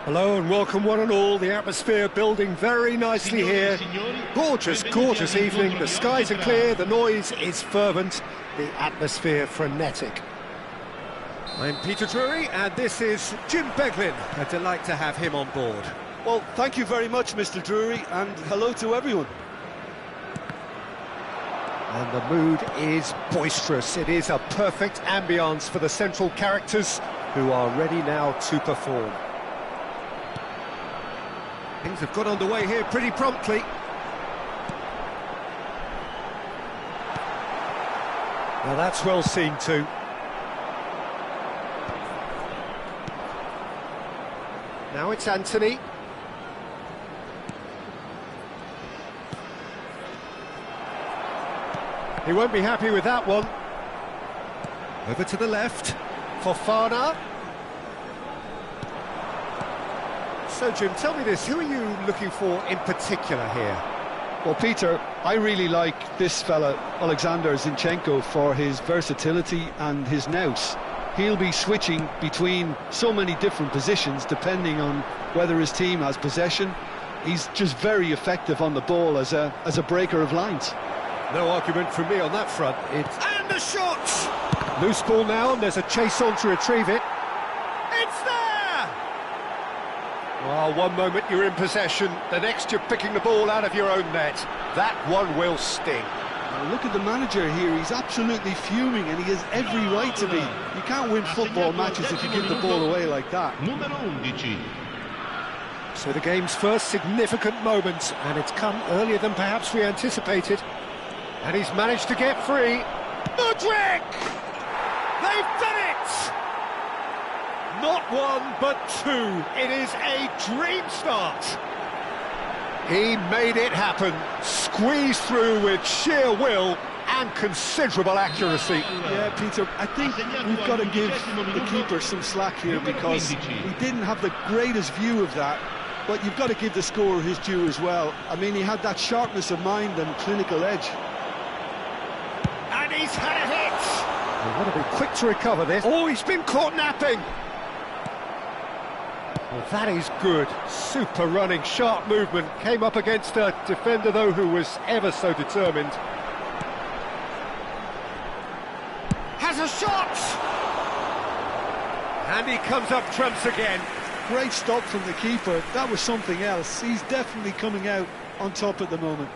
Hello and welcome one and all. The atmosphere building very nicely here. Gorgeous, gorgeous evening. The skies are clear, the noise is fervent, the atmosphere frenetic. I'm Peter Drury and this is Jim Beglin. A delight to have him on board. Well, thank you very much, Mr. Drury, and hello to everyone. And the mood is boisterous. It is a perfect ambience for the central characters who are ready now to perform. Things have got underway here pretty promptly. Now that's well seen too. Now it's Anthony. He won't be happy with that one. Over to the left. Fofana. So, Jim, tell me this, who are you looking for in particular here? Well, Peter, I really like this fella, Alexander Zinchenko, for his versatility and his nous. He'll be switching between so many different positions depending on whether his team has possession. He's just very effective on the ball as a breaker of lines. No argument from me on that front. And the shot! Loose ball now, and there's a chase on to retrieve it. It's there! Well, one moment you're in possession, the next you're picking the ball out of your own net. That one will sting. Now look at the manager here, he's absolutely fuming and he has every right to be. You can't win football matches if you give the ball away like that. So the game's first significant moment, and it's come earlier than perhaps we anticipated. And he's managed to get free. Mudryk! They've done it! Not one, but two. It is a dream start. He made it happen. Squeezed through with sheer will and considerable accuracy. Yeah, Peter, I think we've got to give the keeper some slack here because he didn't have the greatest view of that. But you've got to give the scorer his due as well. I mean, he had that sharpness of mind and clinical edge. And he's had a hit! He's got to be quick to recover this. Oh, he's been caught napping! Well, that is good. Super running, sharp movement. Came up against a defender, though, who was ever so determined. Has a shot! And he comes up trumps again. Great stop from the keeper. That was something else. He's definitely coming out on top at the moment.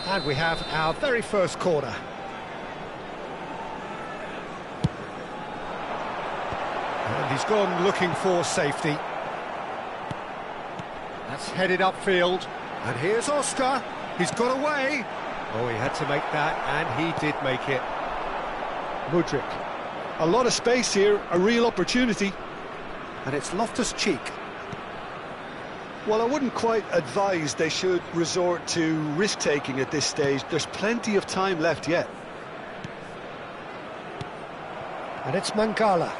And we have our very first corner. And he's gone looking for safety. That's headed upfield. And here's Oscar. He's got away. Oh, he had to make that, and he did make it. Mudryk. A lot of space here, a real opportunity. And it's Loftus-Cheek. Well, I wouldn't quite advise they should resort to risk-taking at this stage. There's plenty of time left yet. And it's Mangala.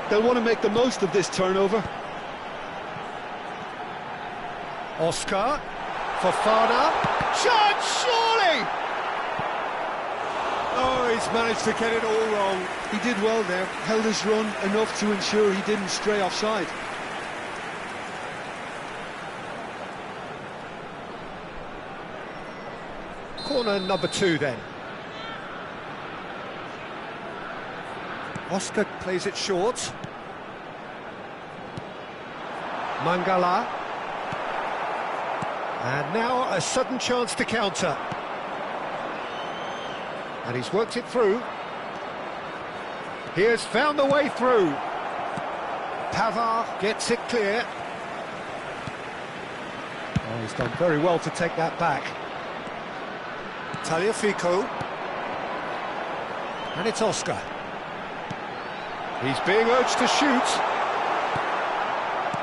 They'll want to make the most of this turnover. Oscar. Fofana. Shot, surely! Oh, he's managed to get it all wrong. He did well there, held his run enough to ensure he didn't stray offside. Corner number 2 then. Oscar plays it short. Mangala. And now a sudden chance to counter. And he's worked it through. He has found the way through. Pavard gets it clear. Oh, he's done very well to take that back. Tagliafico. And it's Oscar. He's being urged to shoot.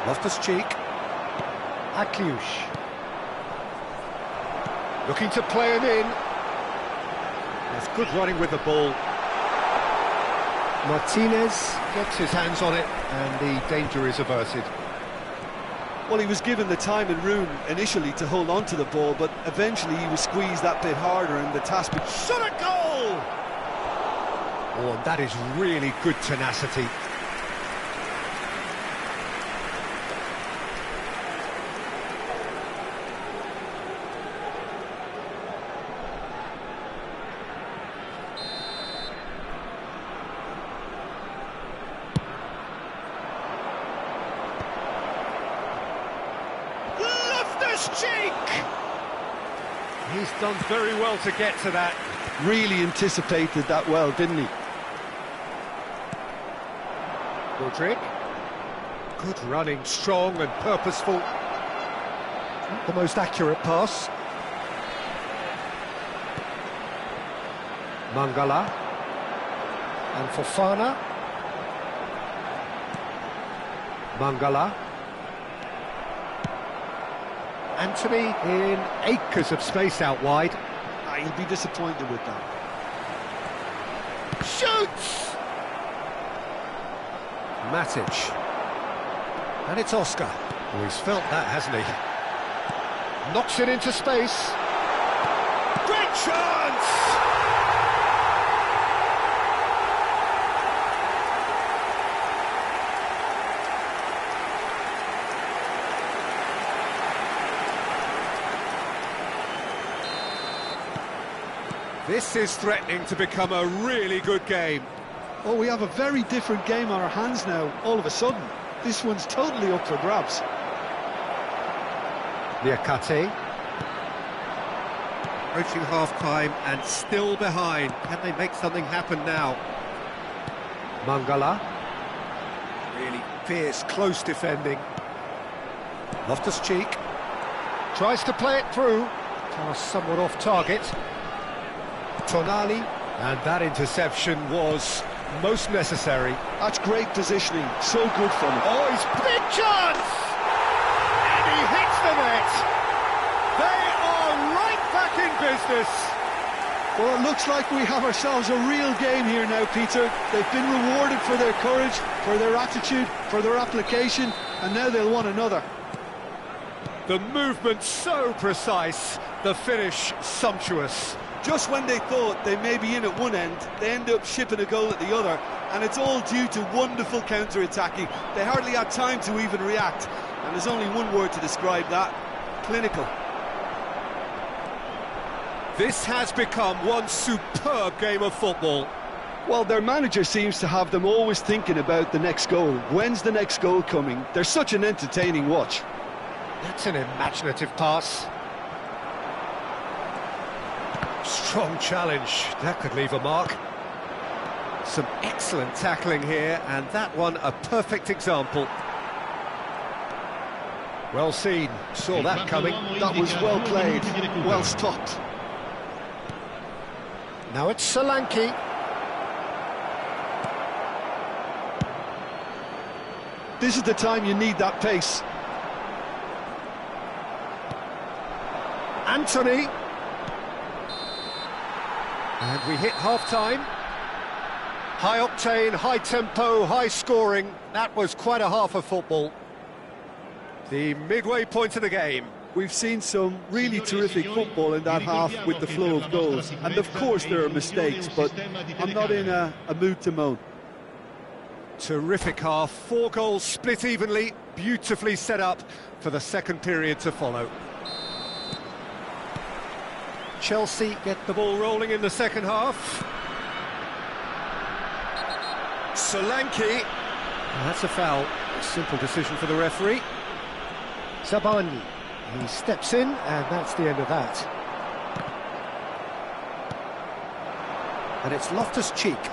Loftus-Cheek. Akliush. Looking to play him in. There's good running with the ball. Martinez gets his hands on it, and the danger is averted. Well, he was given the time and room initially to hold on to the ball, but eventually he was squeezed that bit harder and the task... Shot a goal! Oh, and that is really good tenacity. Cheek! He's done very well to get to that. Really anticipated that well, didn't he? Rodrigue. Good running, strong and purposeful. Not the most accurate pass. Mangala. And Fofana. Mangala. Anthony in acres of space out wide. He'll be disappointed with that. Shoots! Matic. And it's Oscar. Oh, he's felt that, hasn't he? Knocks it into space. Great chance! This is threatening to become a really good game. Oh, we have a very different game on our hands now, all of a sudden. This one's totally up for grabs. Liakate. Approaching half-time and still behind. Can they make something happen now? Mangala. Really fierce, close defending. Loftus-Cheek. Tries to play it through. Pass somewhat off target. Tonali, and that interception was most necessary. That's great positioning, so good from him. Oh, he's big chance! And he hits the net! They are right back in business! Well, it looks like we have ourselves a real game here now, Peter. They've been rewarded for their courage, for their attitude, for their application, and now they'll want another. The movement so precise, the finish sumptuous. Just when they thought they may be in at one end, they end up shipping a goal at the other, and it's all due to wonderful counter-attacking. They hardly had time to even react, and there's only one word to describe that: clinical. This has become one superb game of football. Well, their manager seems to have them always thinking about the next goal. When's the next goal coming? They're such an entertaining watch. That's an imaginative pass. Strong challenge, that could leave a mark. Some excellent tackling here, and that one a perfect example. Well seen, saw that coming. That was well played, well stopped. Now it's Solanke. This is the time you need that pace. Anthony. And we hit half-time. High octane, high tempo, high scoring. That was quite a half of football. The midway point of the game. We've seen some really terrific football in that half with the flow of goals. And of course there are mistakes, but I'm not in a mood to moan. Terrific half, 4 goals split evenly, beautifully set up for the second period to follow. Chelsea get the ball rolling in the second half. Solanke. That's a foul. A simple decision for the referee. Zabani. He steps in, and that's the end of that. And it's Loftus-Cheek.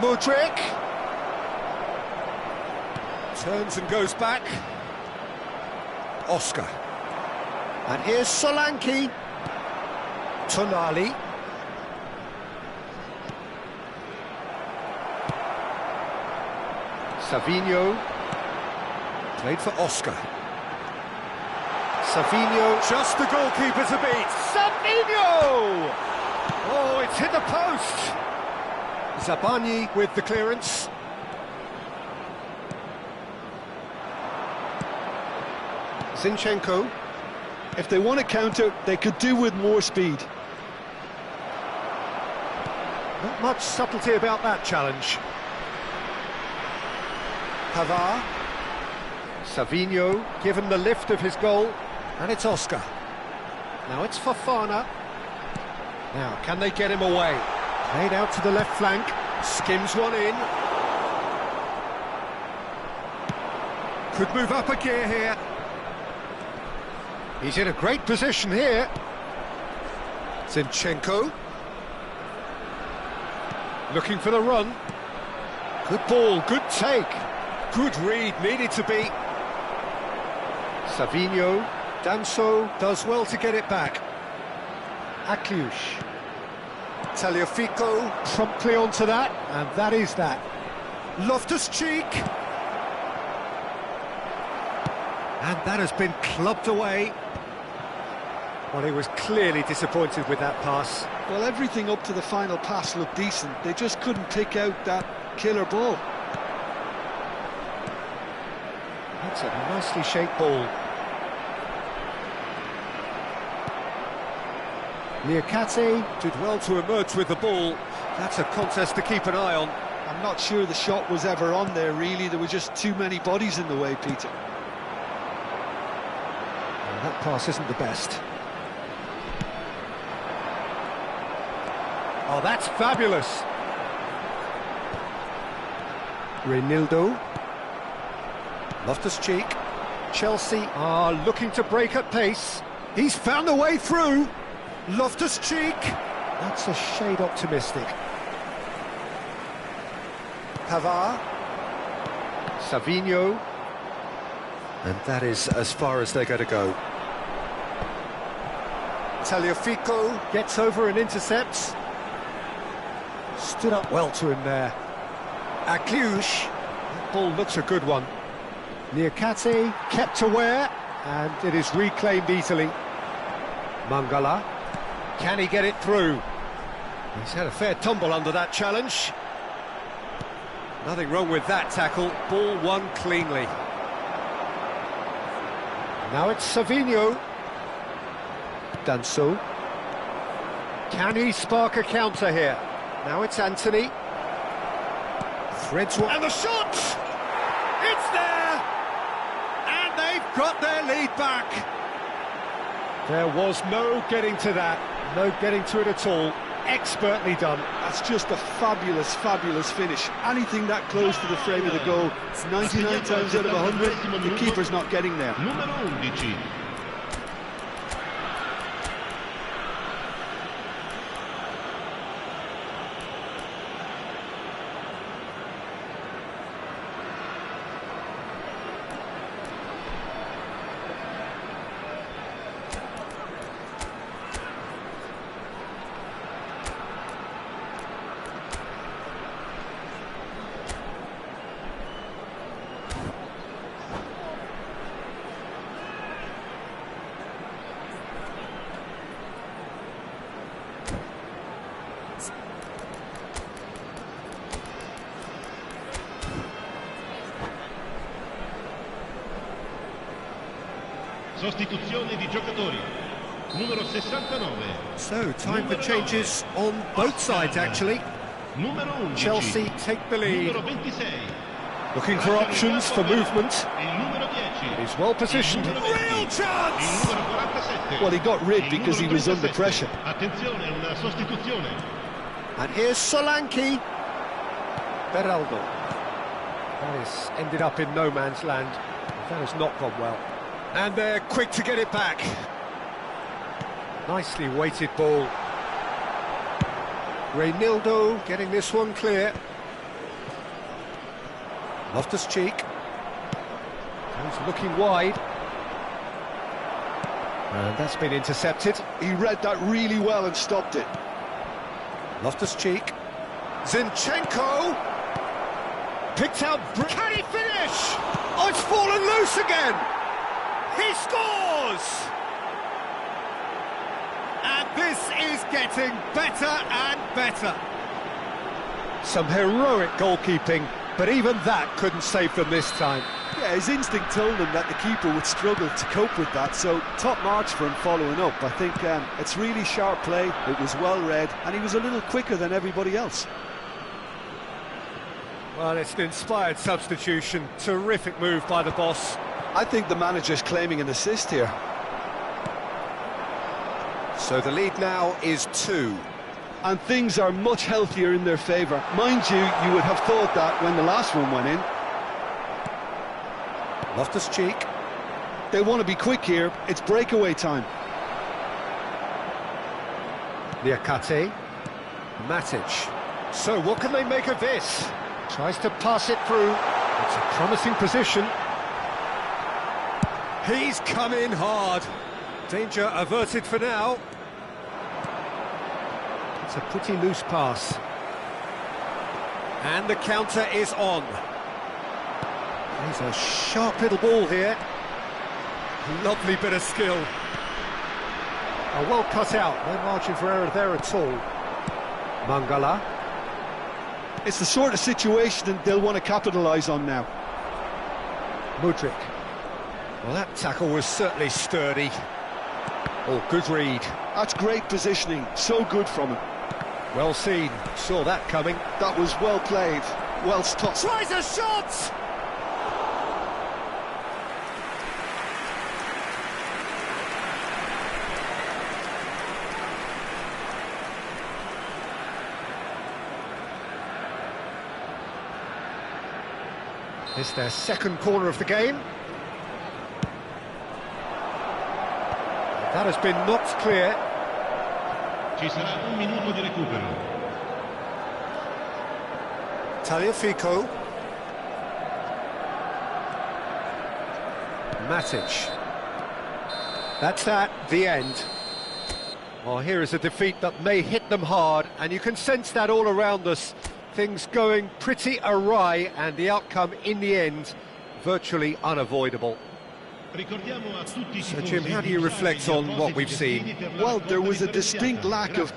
Modric. Turns and goes back. Oscar. And here's Solanke. Tonali. Savinho. Played for Oscar. Savinho. Just the goalkeeper to beat. Savinho! Oh, it's hit the post. Zabani with the clearance. Zinchenko. If they want to counter, they could do with more speed. Not much subtlety about that challenge. Pavard. Savinho, given the lift of his goal, and it's Oscar. Now it's Fofana. Now, can they get him away? Played out to the left flank, skims one in. Could move up a gear here. He's in a great position here. Zinchenko. Looking for the run. Good ball, good take. Good read, needed to be. Savinho. Danso does well to get it back. Akliush. Tagliafico promptly onto that, and that is that. Loftus-Cheek. And that has been clubbed away. Well, he was clearly disappointed with that pass. Well, everything up to the final pass looked decent. They just couldn't pick out that killer ball. That's a nicely shaped ball. Liakate did well to emerge with the ball. That's a contest to keep an eye on. I'm not sure the shot was ever on there, really. There were just too many bodies in the way, Peter. Well, that pass isn't the best. Oh, that's fabulous. Reinildo. Loftus-Cheek. Chelsea are looking to break at pace. He's found a way through. Loftus-Cheek. That's a shade optimistic. Pavard. Savinho. And that is as far as they're going to go. Tagliafico gets over and intercepts. Stood up well to him there. Akliush. That ball looks a good one. Liakate kept aware, and it is reclaimed easily. Mangala. Can he get it through? He's had a fair tumble under that challenge. Nothing wrong with that tackle. Ball won cleanly. Now it's Savinho. Danso. Can he spark a counter here? Now it's Anthony. Threads one. And the shot! It's there! And they've got their lead back. There was no getting to that. No getting to it at all. Expertly done. That's just a fabulous, fabulous finish. Anything that close to the frame of the goal, 99 times out of 100, the keeper's not getting there. Numero 11. Sostituzione di giocatori. Numero 69. So, time for changes on both sides, actually. Numero 11. Chelsea take the lead. Numero 26. Looking for options for movement. Il numero 10. He's well positioned. Il numero 20. Real chance! Il numero 47. Well, he got rid because he was under pressure. Attenzione, una sostituzione. And here's Solanke. Beraldo. That has ended up in no man's land. That has not gone well. And they're quick to get it back. Nicely weighted ball. Reinildo getting this one clear. Loftus-Cheek. He's looking wide. And that's been intercepted. He read that really well and stopped it. Loftus-Cheek. Zinchenko. Picked out. Can he finish? Oh, it's fallen loose again. He scores! And this is getting better and better. Some heroic goalkeeping, but even that couldn't save them this time. Yeah, his instinct told him that the keeper would struggle to cope with that, so top marks for him following up. I think it's really sharp play, it was well read, and he was a little quicker than everybody else. Well, it's an inspired substitution. Terrific move by the boss. I think the manager's claiming an assist here. So the lead now is 2. And things are much healthier in their favour. Mind you, you would have thought that when the last one went in. Loftus-Cheek. They want to be quick here, it's breakaway time. Niakate. Matic. So what can they make of this? Tries to pass it through. It's a promising position. He's come in hard. Danger averted for now. It's a pretty loose pass. And the counter is on. He's a sharp little ball here. Lovely bit of skill. Well cut out, no margin for error there at all. Mangala. It's the sort of situation they'll want to capitalise on now. Mudryk. Well, that tackle was certainly sturdy. Oh, good read. That's great positioning, so good from him. Well seen, saw that coming. That was well played, well stopped. Tries a shot! It's their second corner of the game. That has been knocked clear. Ci sarà un minuto di recupero. Tagliafico. Matic. That's that, the end. Well, here is a defeat that may hit them hard, and you can sense that all around us. Things going pretty awry, and the outcome in the end virtually unavoidable. So Jim, how do you reflect on what we've seen? Well, there was a distinct lack of